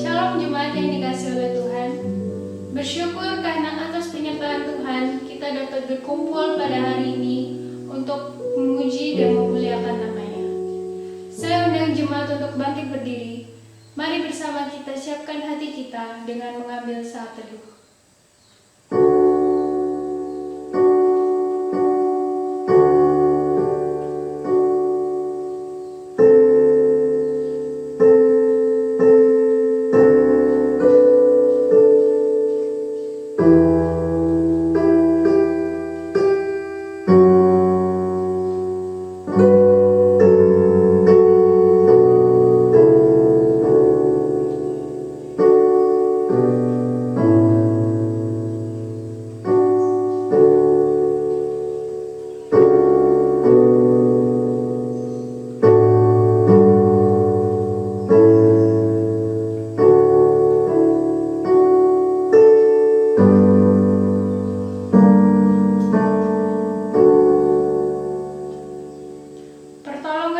Shalom jemaat yang dikasihi oleh Tuhan. Bersyukur karena atas penyertaan Tuhan kita dapat berkumpul pada hari ini untuk memuji dan memuliakan nama-Nya. Saya undang jemaat untuk bangkit berdiri. Mari bersama kita siapkan hati kita dengan mengambil saat teduh.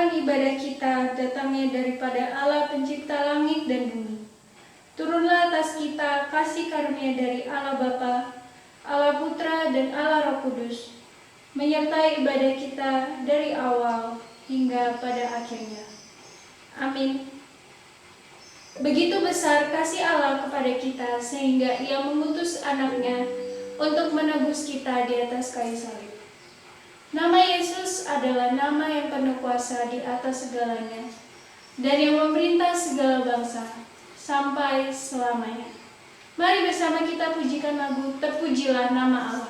Ibadah kita datangnya daripada Allah pencipta langit dan bumi. Turunlah atas kita kasih karunia dari Allah Bapa, Allah Putra dan Allah Roh Kudus, menyertai ibadah kita dari awal hingga pada akhirnya. Amin. Begitu besar kasih Allah kepada kita sehingga Ia mengutus anaknya untuk menebus kita di atas kayu salib. Nama Yesus adalah nama yang penuh kuasa di atas segalanya dan yang memerintah segala bangsa sampai selamanya. Mari bersama kita pujikan lagu Terpujilah Nama Allah.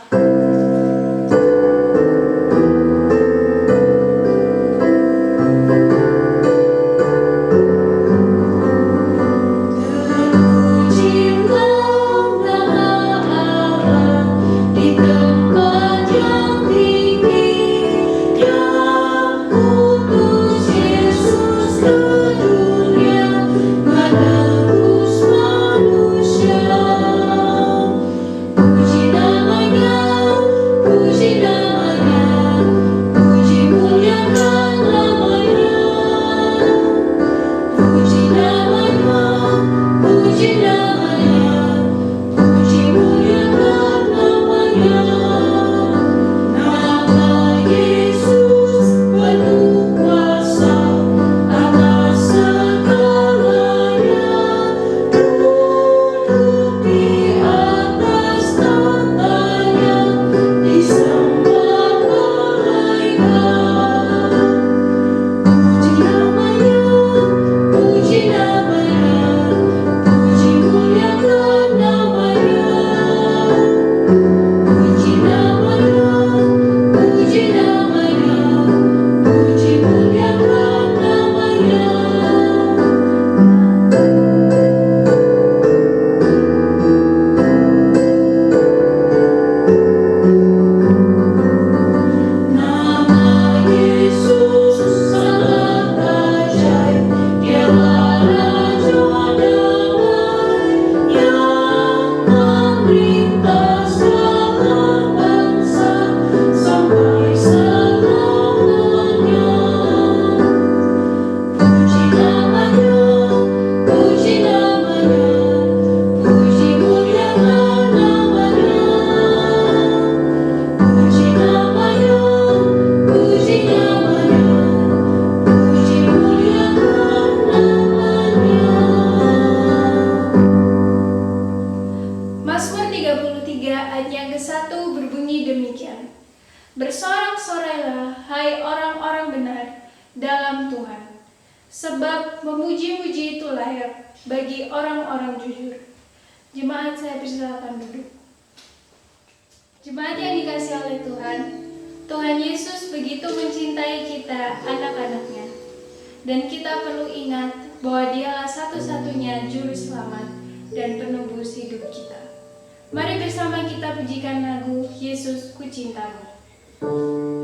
Bersorak-sorailah, hai orang-orang benar dalam Tuhan, sebab memuji-muji itu layak bagi orang-orang jujur. Jemaat, saya persilakan duduk. Jemaat yang dikasihi oleh Tuhan, Tuhan Yesus begitu mencintai kita, anak-anaknya, dan kita perlu ingat bahwa Dialah satu-satunya juru selamat dan penebus hidup kita. Mari bersama kita pujikan lagu Yesus Ku Cintamu. Ku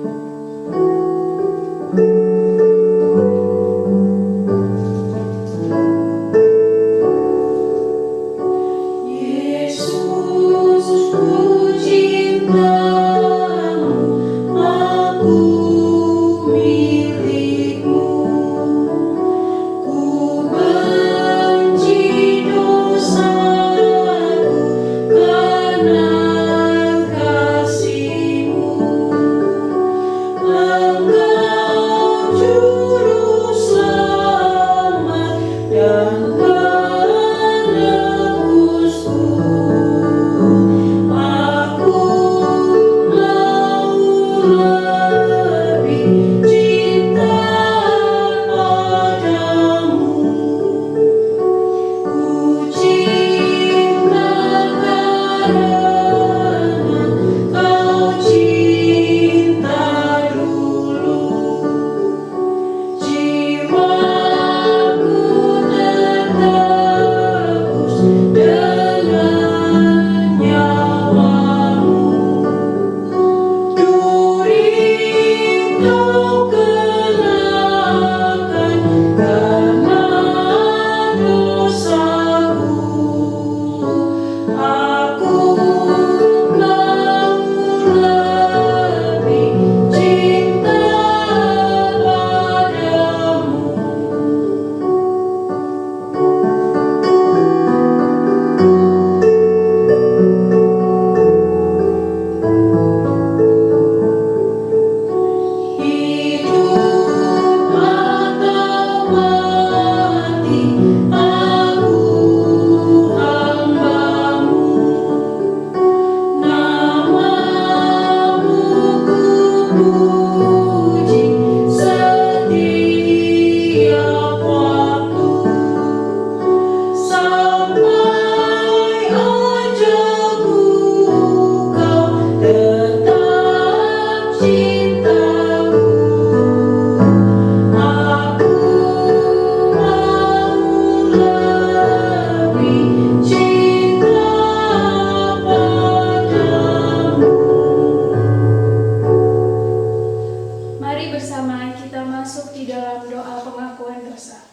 doa pengakuan dosa.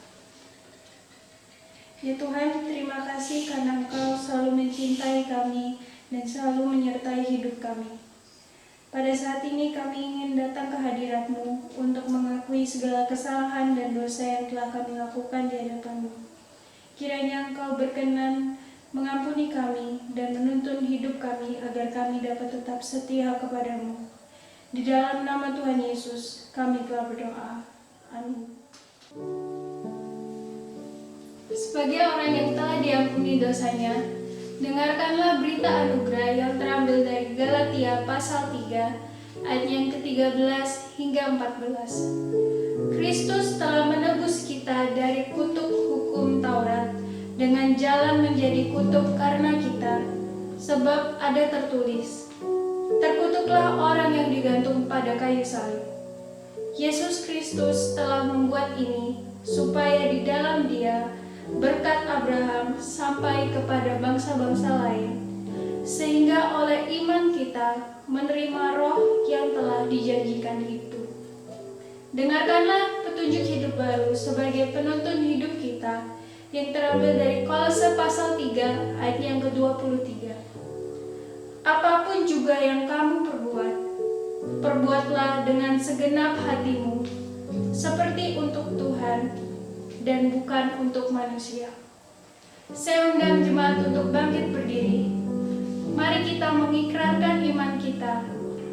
Ya Tuhan, terima kasih karena Engkau selalu mencintai kami dan selalu menyertai hidup kami. Pada saat ini kami ingin datang ke hadirat-Mu untuk mengakui segala kesalahan dan dosa yang telah kami lakukan di hadapan-Mu. Kiranya Engkau berkenan mengampuni kami dan menuntun hidup kami agar kami dapat tetap setia kepada-Mu. Di dalam nama Tuhan Yesus, kami telah berdoa. Amin. Sebagai orang yang telah diampuni dosanya, dengarkanlah berita anugerah yang terambil dari Galatia pasal 3, ayat yang ke-13 hingga 14. Kristus telah menebus kita dari kutuk hukum Taurat dengan jalan menjadi kutuk karena kita, sebab ada tertulis, terkutuklah orang yang digantung pada kayu salib. Yesus Kristus telah membuat ini supaya di dalam Dia berkat Abraham sampai kepada bangsa-bangsa lain, sehingga oleh iman kita menerima roh yang telah dijanjikan itu. Dengarkanlah petunjuk hidup baru sebagai penuntun hidup kita yang terambil dari Kolose pasal 3 ayat yang ke-23. Apapun juga yang kamu perbuat, perbuatlah dengan segenap hatimu, seperti untuk Tuhan dan bukan untuk manusia. Saya undang jemaat untuk bangkit berdiri. Mari kita mengikrarkan iman kita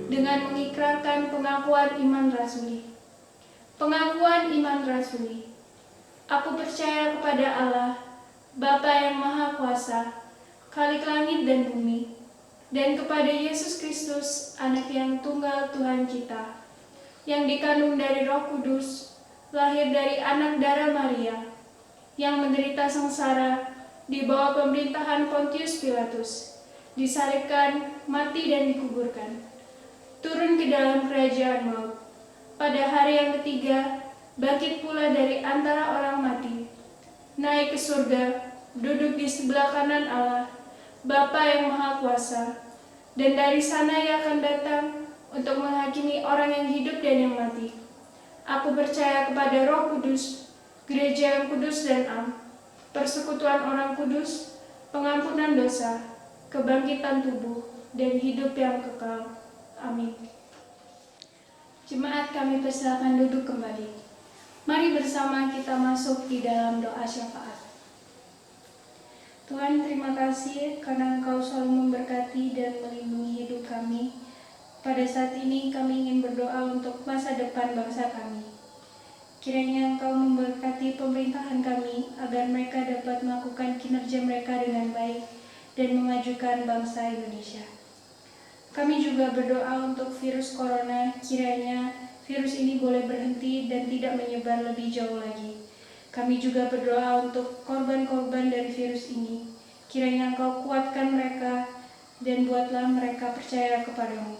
dengan mengikrarkan pengakuan iman rasuli. Pengakuan iman rasuli. Aku percaya kepada Allah, Bapa yang Maha Kuasa, Khalik langit dan bumi, dan kepada Yesus Kristus, Anak yang tunggal Tuhan kita, yang dikandung dari Roh Kudus, lahir dari anak darah Maria, yang menderita sengsara di bawah pemerintahan Pontius Pilatus, disalibkan, mati dan dikuburkan, turun ke dalam kerajaan maut, pada hari yang ketiga bangkit pula dari antara orang mati, naik ke surga, duduk di sebelah kanan Allah, Bapa yang Maha Kuasa, dan dari sana Ia akan datang untuk menghakimi orang yang hidup dan yang mati. Aku percaya kepada Roh Kudus, gereja yang kudus dan am, persekutuan orang kudus, pengampunan dosa, kebangkitan tubuh, dan hidup yang kekal. Amin. Jemaat, kami persilakan duduk kembali. Mari bersama kita masuk di dalam doa syafaat. Tuhan, terima kasih karena Engkau selalu memberkati dan melindungi hidup kami. Pada saat ini kami ingin berdoa untuk masa depan bangsa kami. Kiranya Engkau memberkati pemerintahan kami agar mereka dapat melakukan kinerja mereka dengan baik dan memajukan bangsa Indonesia. Kami juga berdoa untuk virus corona, kiranya virus ini boleh berhenti dan tidak menyebar lebih jauh lagi. Kami juga berdoa untuk korban-korban dari virus ini. Kiranya Engkau kuatkan mereka dan buatlah mereka percaya kepadamu.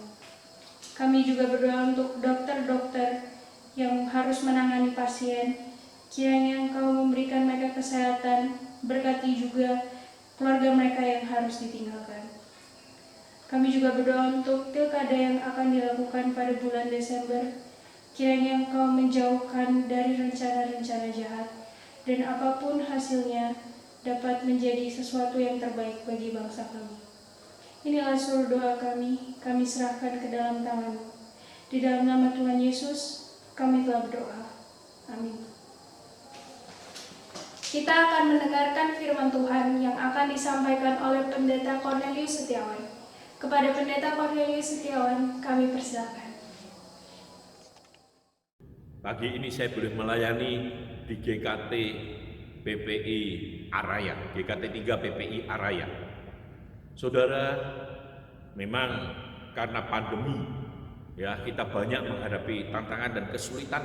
Kami juga berdoa untuk dokter-dokter yang harus menangani pasien. Kiranya Engkau memberikan mereka kesehatan, berkati juga keluarga mereka yang harus ditinggalkan. Kami juga berdoa untuk pilkada yang akan dilakukan pada bulan Desember. Kiranya Engkau menjauhkan dari rencana-rencana jahat, dan apapun hasilnya dapat menjadi sesuatu yang terbaik bagi bangsa kami. Inilah seluruh doa kami serahkan ke dalam tangan-Mu. Di dalam nama Tuhan Yesus, kami telah berdoa. Amin. Kita akan mendengarkan firman Tuhan yang akan disampaikan oleh Pendeta Cornelius Setiawan. Kepada Pendeta Cornelius Setiawan, kami persilakan. Pagi ini saya boleh melayani di GKT PPI Araya, GKT 3 PPI Araya. Saudara, memang karena pandemi, ya kita banyak menghadapi tantangan dan kesulitan.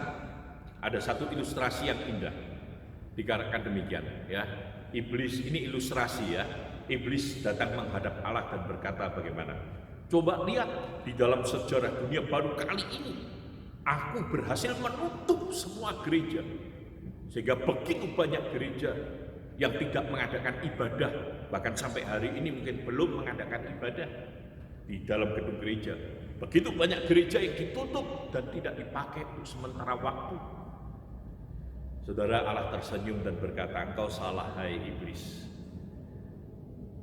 Ada satu ilustrasi yang indah, dikatakan demikian, ya. Iblis ini ilustrasi, ya. Iblis datang menghadap Allah dan berkata bagaimana? Coba lihat di dalam sejarah dunia baru kali ini, aku berhasil menutup semua gereja. Sehingga begitu banyak gereja yang tidak mengadakan ibadah, bahkan sampai hari ini mungkin belum mengadakan ibadah di dalam gedung gereja. Begitu banyak gereja yang ditutup dan tidak dipakai untuk sementara waktu. Saudara, Allah tersenyum dan berkata, engkau salah hai iblis.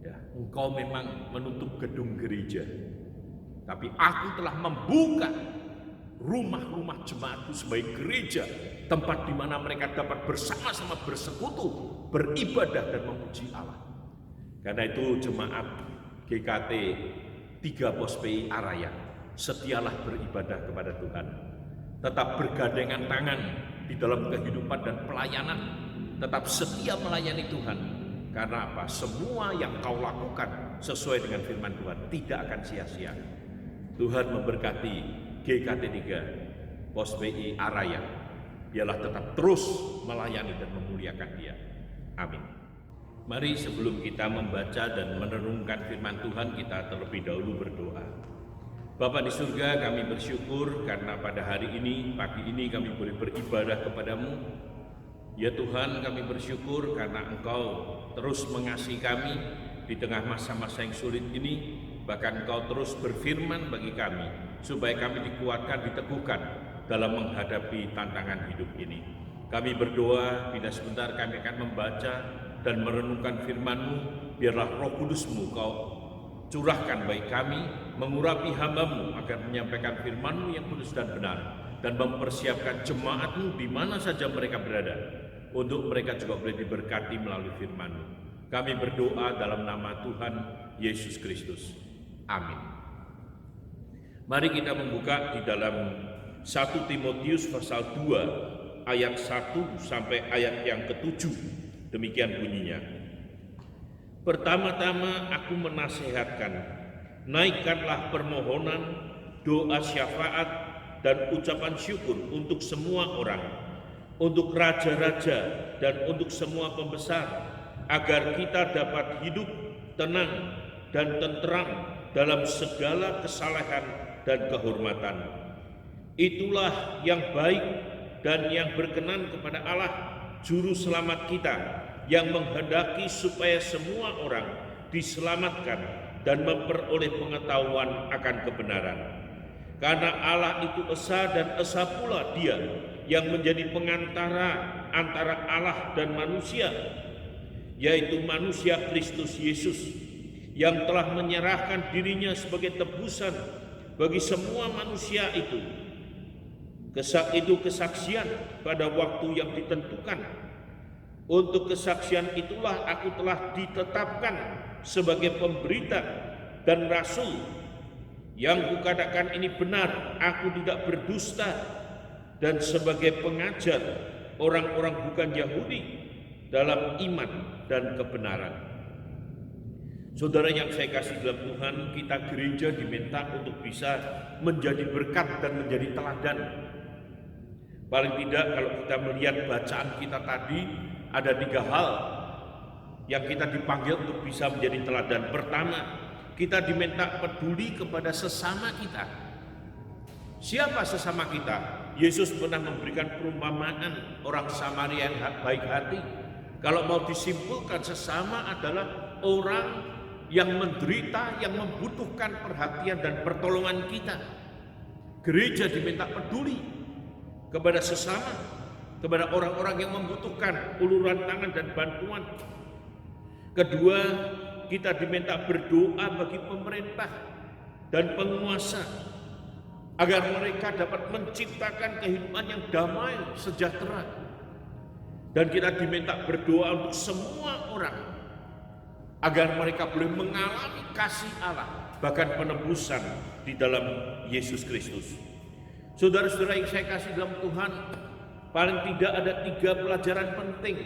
Ya, engkau memang menutup gedung gereja, tapi aku telah membuka rumah-rumah jemaatku sebagai gereja, tempat di mana mereka dapat bersama-sama bersekutu, beribadah dan memuji Allah. Karena itu jemaat GKT 3 Pos PI Araya, setialah beribadah kepada Tuhan. Tetap bergandengan tangan di dalam kehidupan dan pelayanan. Tetap setia melayani Tuhan. Karena apa? Semua yang kau lakukan sesuai dengan firman Tuhan tidak akan sia-sia. Tuhan memberkati GKT 3 Pos PI Araya. Biarlah tetap terus melayani dan memuliakan Dia. Amin. Mari sebelum kita membaca dan merenungkan firman Tuhan, kita terlebih dahulu berdoa. Bapa di surga, kami bersyukur karena pada hari ini, pagi ini kami boleh beribadah kepadamu. Ya Tuhan, kami bersyukur karena Engkau terus mengasihi kami di tengah masa-masa yang sulit ini. Bahkan Engkau terus berfirman bagi kami, supaya kami dikuatkan, diteguhkan dalam menghadapi tantangan hidup ini. Kami berdoa, bila sebentar kami akan membaca dan merenungkan firman-Mu, biarlah Roh Kudus-Mu Kau curahkan bagi kami, mengurapi hamba-Mu agar menyampaikan firman-Mu yang kudus dan benar, dan mempersiapkan jemaat-Mu di mana saja mereka berada, untuk mereka juga boleh diberkati melalui firman-Mu. Kami berdoa dalam nama Tuhan Yesus Kristus. Amin. Mari kita membuka di dalam 1 Timotius pasal 2 ayat 1 sampai ayat yang ke-7. Demikian bunyinya. Pertama-tama aku menasihatkan, naikkanlah permohonan, doa syafaat, dan ucapan syukur untuk semua orang, untuk raja-raja dan untuk semua pembesar, agar kita dapat hidup tenang dan tentram dalam segala kesalehan dan kehormatan. Itulah yang baik dan yang berkenan kepada Allah, Juru Selamat kita, yang menghendaki supaya semua orang diselamatkan dan memperoleh pengetahuan akan kebenaran. Karena Allah itu esa dan esa pula Dia yang menjadi pengantara antara Allah dan manusia, yaitu manusia Kristus Yesus, yang telah menyerahkan dirinya sebagai tebusan bagi semua manusia itu. Itu kesaksian pada waktu yang ditentukan. Untuk kesaksian itulah aku telah ditetapkan sebagai pemberita dan rasul. Yang kukatakan ini benar, aku tidak berdusta, dan sebagai pengajar orang-orang bukan Yahudi dalam iman dan kebenaran. Saudara yang saya kasih dalam Tuhan, kita gereja diminta untuk bisa menjadi berkat dan menjadi teladan. Paling tidak kalau kita melihat bacaan kita tadi, ada 3 hal yang kita dipanggil untuk bisa menjadi teladan. Pertama, kita diminta peduli kepada sesama kita. Siapa sesama kita? Yesus pernah memberikan perumpamaan orang Samaria yang baik hati. Kalau mau disimpulkan, sesama adalah orang yang menderita, yang membutuhkan perhatian dan pertolongan kita. Gereja diminta peduli kepada sesama, kepada orang-orang yang membutuhkan uluran tangan dan bantuan. Kedua, kita diminta berdoa bagi pemerintah dan penguasa agar mereka dapat menciptakan kehidupan yang damai, sejahtera. Dan kita diminta berdoa untuk semua orang agar mereka boleh mengalami kasih Allah, bahkan penebusan di dalam Yesus Kristus. Saudara-saudara yang saya kasih dalam Tuhan, paling tidak ada 3 pelajaran penting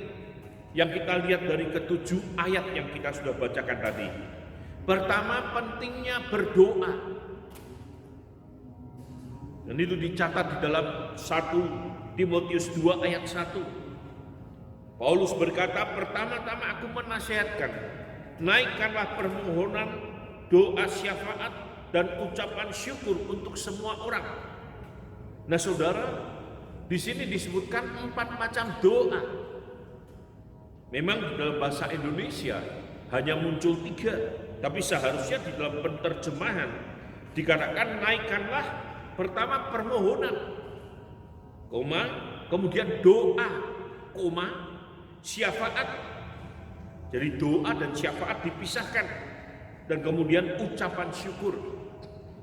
yang kita lihat dari ke-7 ayat yang kita sudah bacakan tadi. Pertama, pentingnya berdoa. Dan itu dicatat di dalam 1 Timotius 2 ayat 1. Paulus berkata, pertama-tama aku menasihatkan, naikkanlah permohonan, doa syafaat, dan ucapan syukur untuk semua orang. Nah saudara, di sini disebutkan 4 macam doa. Memang dalam bahasa Indonesia hanya muncul 3, tapi seharusnya di dalam penerjemahan dikatakan naikkanlah pertama permohonan, kemudian doa, koma, syafaat. Jadi doa dan syafaat dipisahkan, dan kemudian ucapan syukur.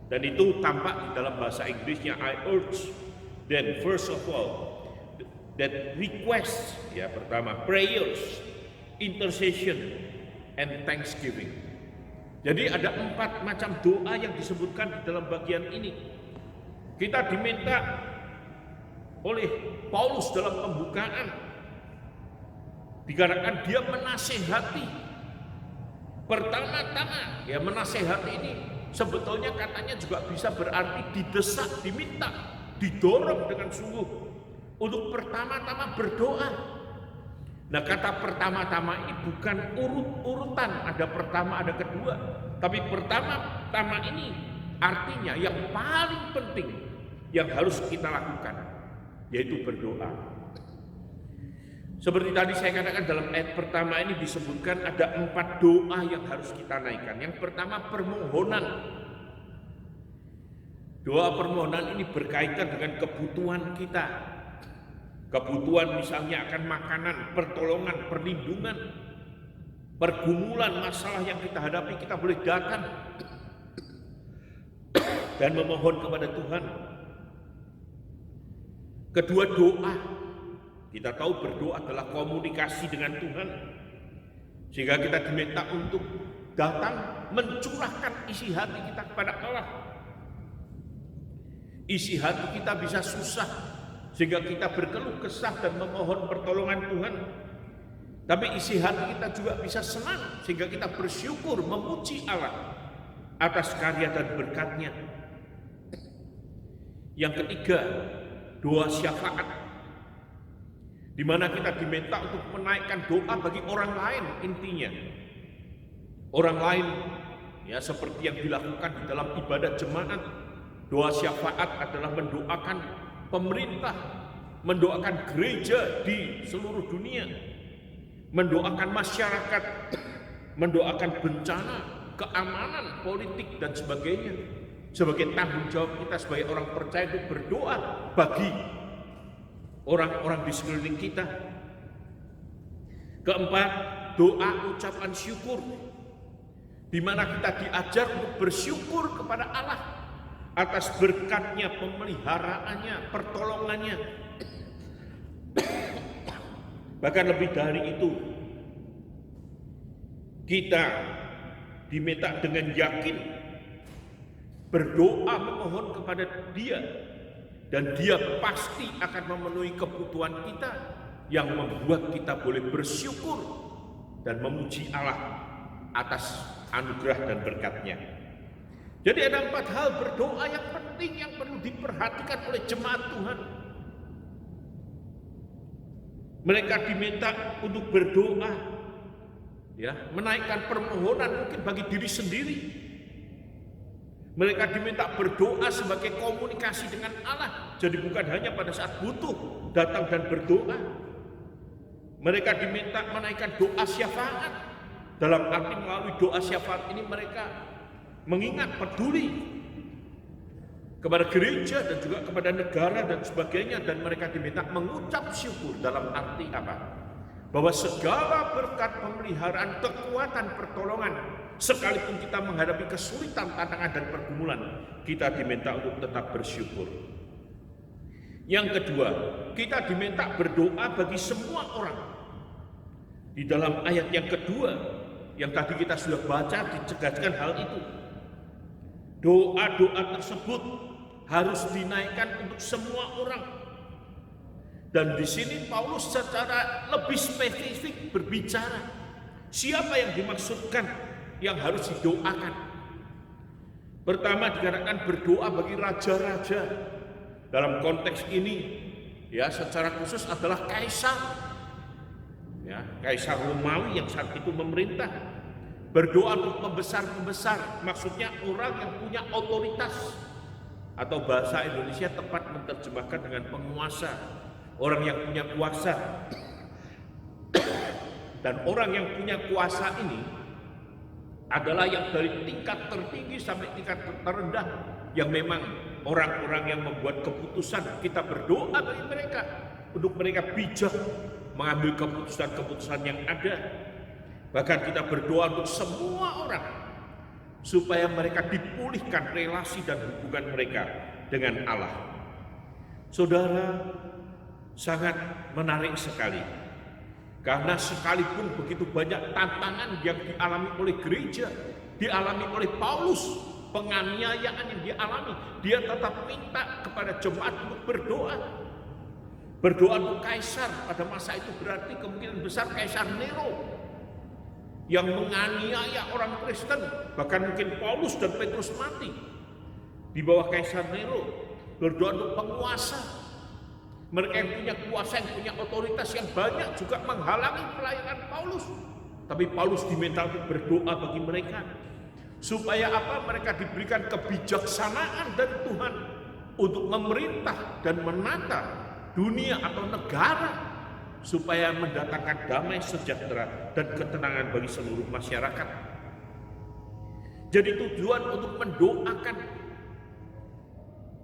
Dan itu tampak di dalam bahasa Inggrisnya, I urge then first of all that request, ya pertama prayers, intercession, and thanksgiving. Jadi ada 4 macam doa yang disebutkan di dalam bagian ini. Kita diminta oleh Paulus dalam pembukaan, dikatakan dia menasehati. Pertama-tama, ya menasehati ini sebetulnya katanya juga bisa berarti didesak, diminta, didorong dengan sungguh untuk pertama-tama berdoa. Nah, kata pertama-tama ini bukan urut-urutan, ada pertama, ada kedua. Tapi pertama-tama ini artinya yang paling penting yang harus kita lakukan, yaitu berdoa. Seperti tadi saya katakan dalam ayat pertama ini disebutkan ada 4 doa yang harus kita naikkan. Yang pertama permohonan. Doa permohonan ini berkaitan dengan kebutuhan kita. Kebutuhan misalnya akan makanan, pertolongan, perlindungan, pergumulan, masalah yang kita hadapi, kita boleh datang dan memohon kepada Tuhan. Kedua, doa. Kita tahu berdoa adalah komunikasi dengan Tuhan, sehingga kita diminta untuk datang mencurahkan isi hati kita kepada Allah. Isi hati kita bisa susah, sehingga kita berkeluh kesah dan memohon pertolongan Tuhan. Tapi isi hati kita juga bisa senang, sehingga kita bersyukur memuji Allah atas karya dan berkat-Nya. Yang ketiga, doa syafaat, di mana kita diminta untuk menaikkan doa bagi orang lain. Intinya orang lain, ya seperti yang dilakukan di dalam ibadah jemaat. Doa syafaat adalah mendoakan pemerintah, mendoakan gereja di seluruh dunia, mendoakan masyarakat, mendoakan bencana, keamanan politik dan sebagainya, sebagai tanggung jawab kita sebagai orang percaya untuk berdoa bagi orang-orang di sekeliling kita. Keempat, doa ucapan syukur, di mana kita diajar untuk bersyukur kepada Allah atas berkat-Nya, pemeliharaannya, pertolongannya. Bahkan lebih dari itu, kita diminta dengan yakin berdoa memohon kepada Dia, dan Dia pasti akan memenuhi kebutuhan kita, yang membuat kita boleh bersyukur dan memuji Allah atas anugerah dan berkat-Nya. Jadi ada 4 hal berdoa yang penting yang perlu diperhatikan oleh jemaat Tuhan. Mereka diminta untuk berdoa, ya, menaikkan permohonan mungkin bagi diri sendiri. Mereka diminta berdoa sebagai komunikasi dengan Allah. Jadi bukan hanya pada saat butuh datang dan berdoa. Mereka diminta menaikkan doa syafaat. Dalam arti melalui doa syafaat ini mereka mengingat, peduli kepada gereja dan juga kepada negara dan sebagainya. Dan mereka diminta mengucap syukur. Dalam arti apa? Bahwa segala berkat pemeliharaan, kekuatan, pertolongan, sekalipun kita menghadapi kesulitan, tantangan dan pergumulan, kita diminta untuk tetap bersyukur. Yang kedua, kita diminta berdoa bagi semua orang. Di dalam ayat yang kedua yang tadi kita sudah baca, ditegaskan hal itu. Doa-doa tersebut harus dinaikkan untuk semua orang. Dan di sini Paulus secara lebih spesifik berbicara siapa yang dimaksudkan yang harus didoakan. Pertama dikatakan berdoa bagi raja-raja. Dalam konteks ini, ya secara khusus adalah kaisar. Ya, kaisar Romawi yang saat itu memerintah. Berdoa untuk pembesar-pembesar, maksudnya orang yang punya otoritas, atau bahasa Indonesia tepat menerjemahkan dengan penguasa, orang yang punya kuasa. Dan orang yang punya kuasa ini adalah yang dari tingkat tertinggi sampai tingkat terendah, yang memang orang-orang yang membuat keputusan. Kita berdoa bagi mereka untuk mereka bijak mengambil keputusan-keputusan yang ada. Bahkan kita berdoa untuk semua orang supaya mereka dipulihkan relasi dan hubungan mereka dengan Allah. Saudara, sangat menarik sekali. Karena sekalipun begitu banyak tantangan yang dialami oleh gereja, dialami oleh Paulus, penganiayaan yang dialami, dia tetap minta kepada jemaat untuk berdoa. Berdoa untuk Kaisar. Pada masa itu berarti kemungkinan besar Kaisar Nero yang menganiaya orang Kristen. Bahkan mungkin Paulus dan Petrus mati di bawah Kaisar Nero. Berdoa untuk penguasa. Mereka yang punya kuasa, yang punya otoritas yang banyak juga menghalangi pelayanan Paulus. Tapi Paulus diminta untuk berdoa bagi mereka. Supaya apa? Mereka diberikan kebijaksanaan dari Tuhan untuk memerintah dan menata dunia atau negara, supaya mendatangkan damai sejahtera dan ketenangan bagi seluruh masyarakat. Jadi tujuan untuk mendoakan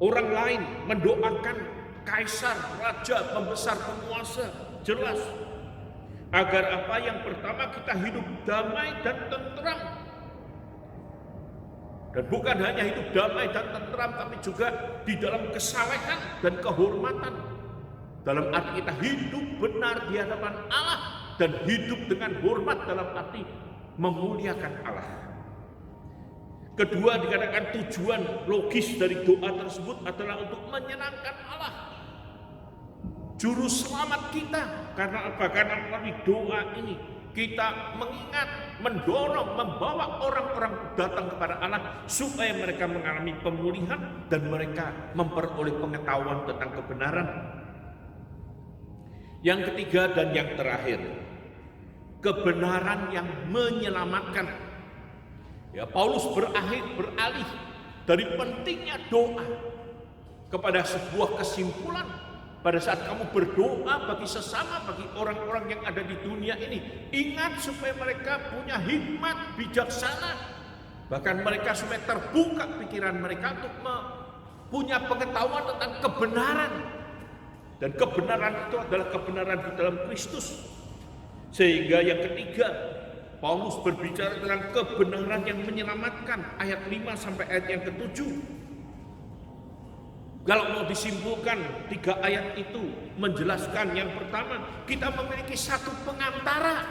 orang lain, mendoakan kaisar, raja, pembesar, penguasa, jelas. Agar apa? Yang pertama, kita hidup damai dan tentram. Dan bukan hanya hidup damai dan tentram, tapi juga di dalam kesalehan dan kehormatan. Dalam arti kita hidup benar di hadapan Allah dan hidup dengan hormat dalam arti memuliakan Allah. Kedua, dikatakan tujuan logis dari doa tersebut adalah untuk menyenangkan Allah, juru selamat kita. Karena apa? Karena melalui doa ini kita mengingat, mendorong, membawa orang-orang datang kepada Allah supaya mereka mengalami pemulihan dan mereka memperoleh pengetahuan tentang kebenaran. Yang ketiga dan yang terakhir, kebenaran yang menyelamatkan. Ya, Paulus beralih dari pentingnya doa kepada sebuah kesimpulan. Pada saat kamu berdoa bagi sesama, bagi orang-orang yang ada di dunia ini, ingat supaya mereka punya hikmat bijaksana. Bahkan mereka supaya terbuka pikiran mereka untuk punya pengetahuan tentang kebenaran. Dan kebenaran itu adalah kebenaran di dalam Kristus. Sehingga yang ketiga, Paulus berbicara tentang kebenaran yang menyelamatkan. Ayat 5 sampai ayat yang ke-7. Kalau mau disimpulkan, 3 ayat itu menjelaskan. Yang pertama, kita memiliki satu pengantara.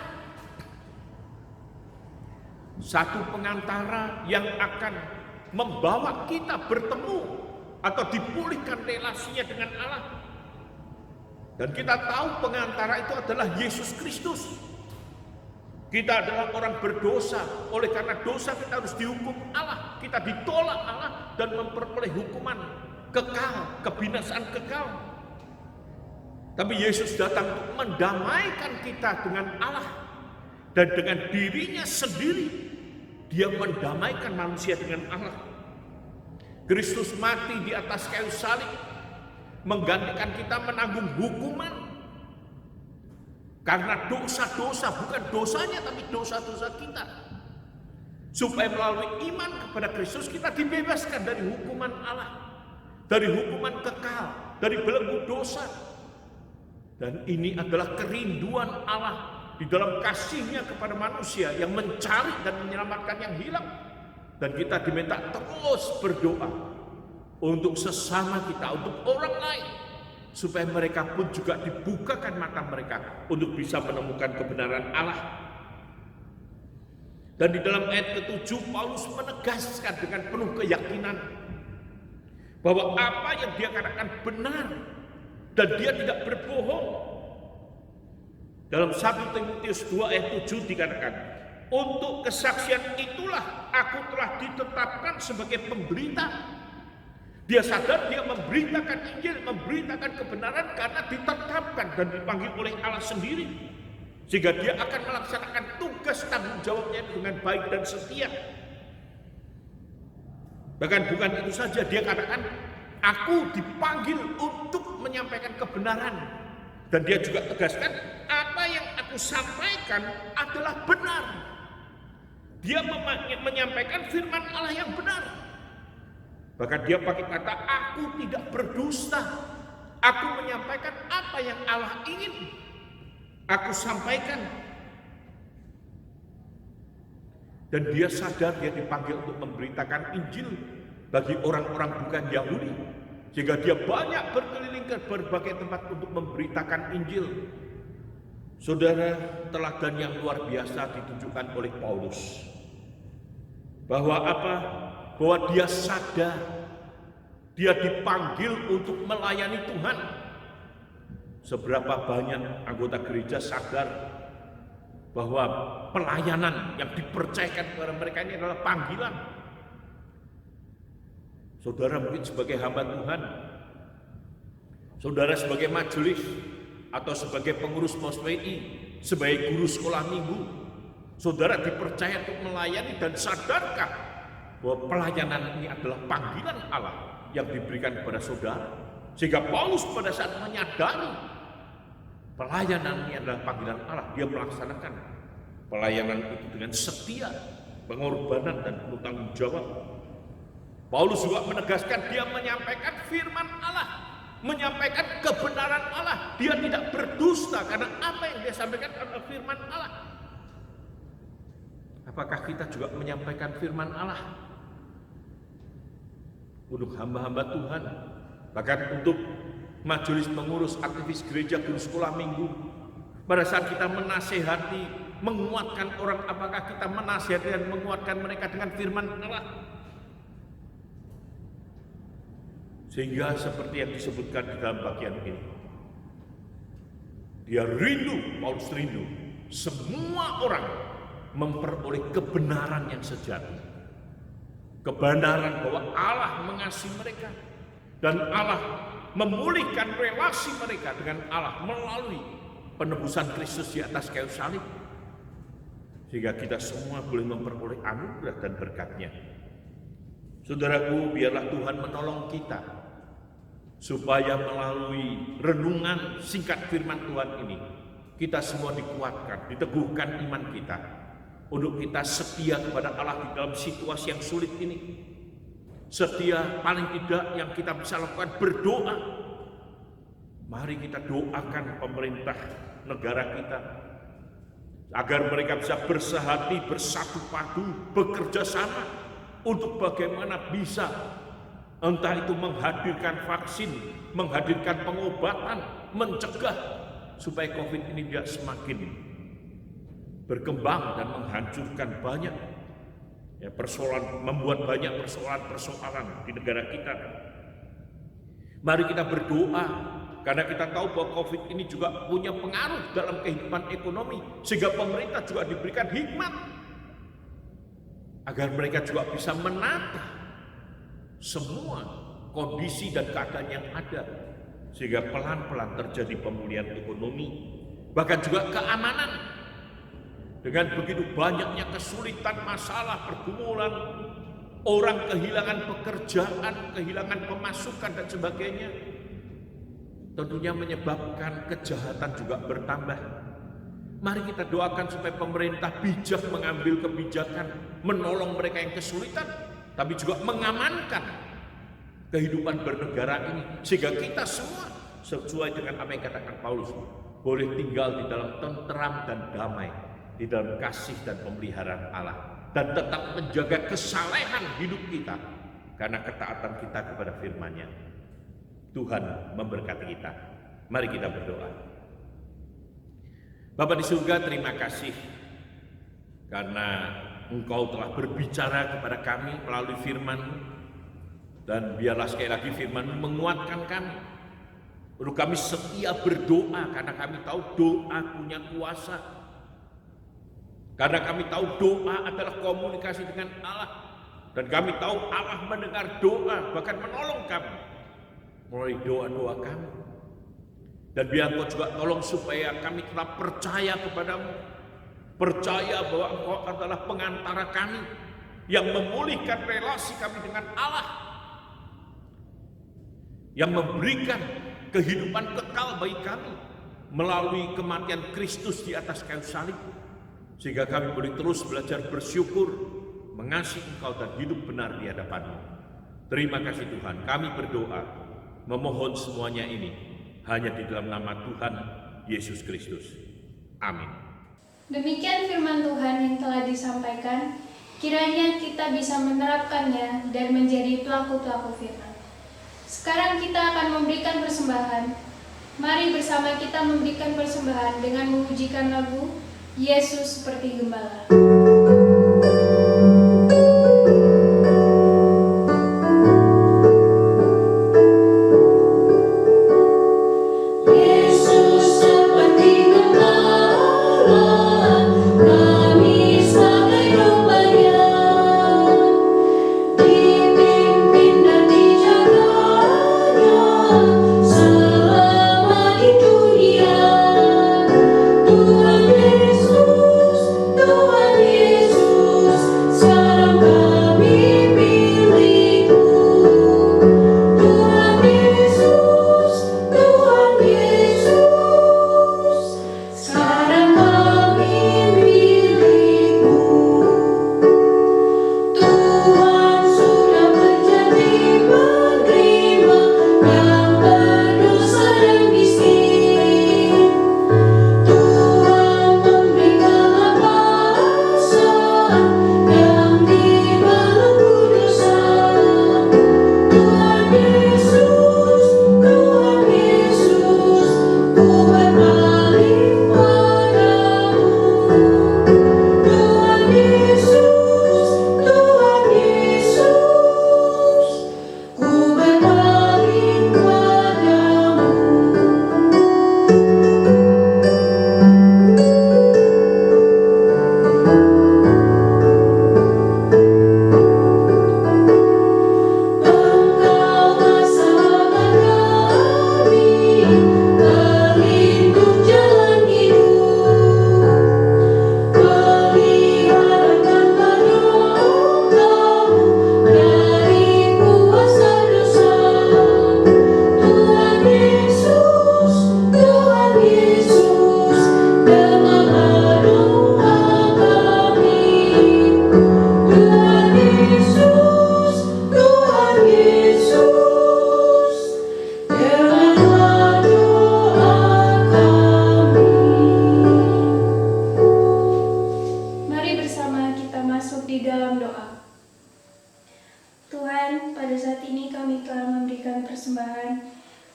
Satu pengantara yang akan membawa kita bertemu atau dipulihkan relasinya dengan Allah. Dan kita tahu pengantara itu adalah Yesus Kristus. Kita adalah orang berdosa. Oleh karena dosa kita harus dihukum Allah. Kita ditolak Allah dan memperoleh hukuman kekal, kebinasaan kekal. Tapi Yesus datang untuk mendamaikan kita dengan Allah. Dan dengan dirinya sendiri, dia mendamaikan manusia dengan Allah. Kristus mati di atas kayu salib, menggantikan kita menanggung hukuman. Karena dosa-dosa, bukan dosanya tapi dosa-dosa kita. Supaya melalui iman kepada Kristus kita dibebaskan dari hukuman Allah. Dari hukuman kekal, dari belenggu dosa. Dan ini adalah kerinduan Allah di dalam kasihnya kepada manusia yang mencari dan menyelamatkan yang hilang. Dan kita diminta terus berdoa untuk sesama kita, untuk orang lain, supaya mereka pun juga dibukakan mata mereka untuk bisa menemukan kebenaran Allah. Dan di dalam ayat ke-7 Paulus menegaskan dengan penuh keyakinan bahwa apa yang dia katakan benar dan dia tidak berbohong. Dalam 1 Timotius 2 ayat 7 dikatakan, untuk kesaksian itulah aku telah ditetapkan sebagai pemberita. Dia sadar dia memberitakan Injil, memberitakan kebenaran karena ditetapkan dan dipanggil oleh Allah sendiri. Sehingga dia akan melaksanakan tugas tanggung jawabnya dengan baik dan setia. Bahkan bukan itu saja, dia katakan, aku dipanggil untuk menyampaikan kebenaran. Dan dia juga tegaskan, apa yang aku sampaikan adalah benar. Dia menyampaikan firman Allah yang benar. Bahkan dia pakai kata, aku tidak berdusta. Aku menyampaikan apa yang Allah ingin. aku sampaikan. Dan dia sadar dia dipanggil untuk memberitakan Injil bagi orang-orang bukan Yahudi. Sehingga dia banyak berkeliling ke berbagai tempat untuk memberitakan Injil. Saudara, teladan yang luar biasa ditunjukkan oleh Paulus. Bahwa apa? Bahwa dia sadar, dia dipanggil untuk melayani Tuhan. Seberapa banyak anggota gereja sadar bahwa pelayanan yang dipercayakan kepada mereka ini adalah panggilan. Saudara mungkin sebagai hamba Tuhan, saudara sebagai majelis, atau sebagai pengurus POSPI, sebagai guru sekolah minggu, saudara dipercaya untuk melayani dan sadarkah bahwa pelayanan ini adalah panggilan Allah yang diberikan kepada saudara. Sehingga Paulus pada saat menyadari pelayanan ini adalah panggilan Allah, dia melaksanakan pelayanan itu dengan setia, pengorbanan dan penuh tanggung jawab. Paulus juga menegaskan dia menyampaikan firman Allah, menyampaikan kebenaran Allah. Dia tidak berdusta karena apa yang dia sampaikan adalah firman Allah. Apakah kita juga menyampaikan firman Allah untuk hamba-hamba Tuhan, bahkan untuk majelis pengurus, aktivis gereja, guru sekolah minggu? Pada saat kita menasehati, menguatkan orang, apakah kita menasehati dan menguatkan mereka dengan firman Allah? Sehingga seperti yang disebutkan di dalam bagian ini, dia rindu, Paulus rindu, semua orang memperoleh kebenaran yang sejati. Kebenaran bahwa Allah mengasihi mereka dan Allah memulihkan relasi mereka dengan Allah melalui penebusan Kristus di atas kayu salib. Sehingga kita semua boleh memperoleh anugerah dan berkat-Nya. Saudaraku, biarlah Tuhan menolong kita supaya melalui renungan singkat firman Tuhan ini, kita semua dikuatkan, diteguhkan iman kita, untuk kita setia kepada Allah di dalam situasi yang sulit ini. Setia, paling tidak yang kita bisa lakukan berdoa. Mari kita doakan pemerintah negara kita, agar mereka bisa bersehati, bersatu padu, bekerja sama untuk bagaimana bisa, entah itu menghadirkan vaksin, menghadirkan pengobatan, mencegah supaya COVID ini tidak semakin berkembang dan menghancurkan banyak persoalan, membuat banyak persoalan-persoalan di negara kita. Mari kita berdoa, karena kita tahu bahwa COVID ini juga punya pengaruh dalam kehidupan ekonomi, sehingga pemerintah juga diberikan hikmat agar mereka juga bisa menata semua kondisi dan keadaan yang ada, sehingga pelan-pelan terjadi pemulihan ekonomi, bahkan juga keamanan. Dengan begitu banyaknya kesulitan, masalah, pergumulan, orang kehilangan pekerjaan, kehilangan pemasukan dan sebagainya, tentunya menyebabkan kejahatan juga bertambah. Mari kita doakan supaya pemerintah bijak mengambil kebijakan, menolong mereka yang kesulitan, tapi juga mengamankan kehidupan bernegara ini, sehingga kita semua sesuai dengan apa yang katakan Paulus, boleh tinggal di dalam tenteram dan damai, di dalam kasih dan pemeliharaan Allah, dan tetap menjaga kesalehan hidup kita karena ketaatan kita kepada firman-Nya. Tuhan memberkati kita. Mari kita berdoa. Bapa di surga, terima kasih karena Engkau telah berbicara kepada kami melalui firman, dan biarlah sekali lagi firman menguatkan kami. Untuk kami setia berdoa karena kami tahu doa punya kuasa. Karena kami tahu doa adalah komunikasi dengan Allah, dan kami tahu Allah mendengar doa, bahkan menolong kami melalui doa-doa kami. Dan biar Engkau juga tolong supaya kami tetap percaya kepadamu, percaya bahwa Engkau adalah pengantara kami yang memulihkan relasi kami dengan Allah, yang memberikan kehidupan kekal bagi kami melalui kematian Kristus di atas kayu salib, sehingga kami boleh terus belajar bersyukur, mengasihi Engkau dan hidup benar di hadapan-Mu. Terima kasih Tuhan, kami berdoa, memohon semuanya ini hanya di dalam nama Tuhan Yesus Kristus. Amin. Demikian firman Tuhan yang telah disampaikan, kiranya kita bisa menerapkannya dan menjadi pelaku-pelaku firman. Sekarang kita akan memberikan persembahan. Mari bersama kita memberikan persembahan dengan memujikan lagu Yesus Seperti Gembala.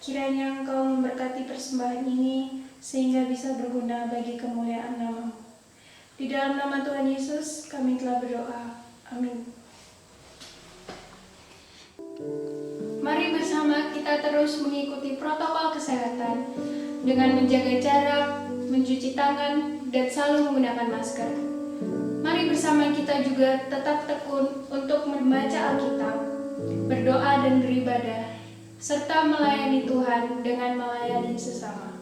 Kiranya Engkau memberkati persembahan ini sehingga bisa berguna bagi kemuliaan nama-Mu. Di dalam nama Tuhan Yesus kami telah berdoa. Amin. Mari bersama kita terus mengikuti protokol kesehatan dengan menjaga jarak, mencuci tangan, dan selalu menggunakan masker. Mari bersama kita juga tetap tekun untuk membaca Alkitab, berdoa dan beribadah, serta melayani Tuhan dengan melayani sesama.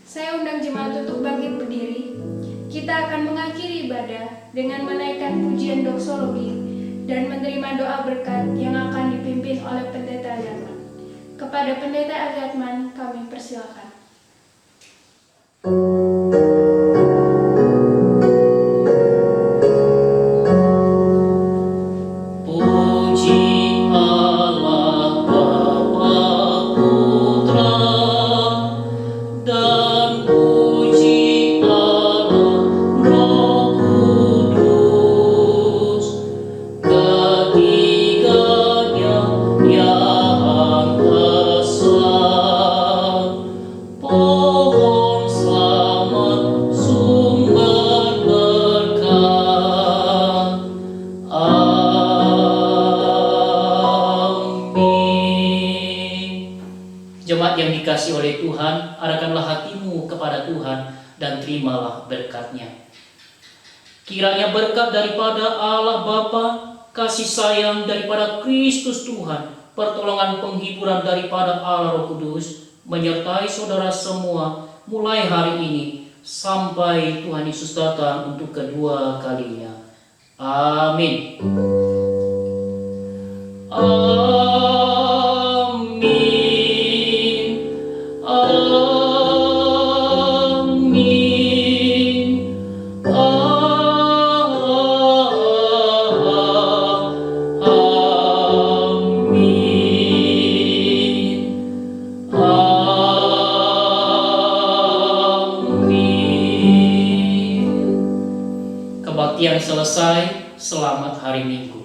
Saya undang jemaat untuk bangkit berdiri. Kita akan mengakhiri ibadah dengan menaikkan pujian doksologi dan menerima doa berkat yang akan dipimpin oleh Pendeta Agatman. Kepada Pendeta Agatman kami persilakan. Jemaat yang dikasihi oleh Tuhan, arahkanlah hatimu kepada Tuhan dan terimalah berkat-Nya. Kiranya berkat daripada Allah Bapa, kasih sayang daripada Kristus Tuhan, pertolongan penghiburan daripada Allah Roh Kudus menyertai saudara semua mulai hari ini sampai Tuhan Yesus datang untuk kedua kalinya. Amin. Amin. Kebaktian selesai, selamat hari Minggu.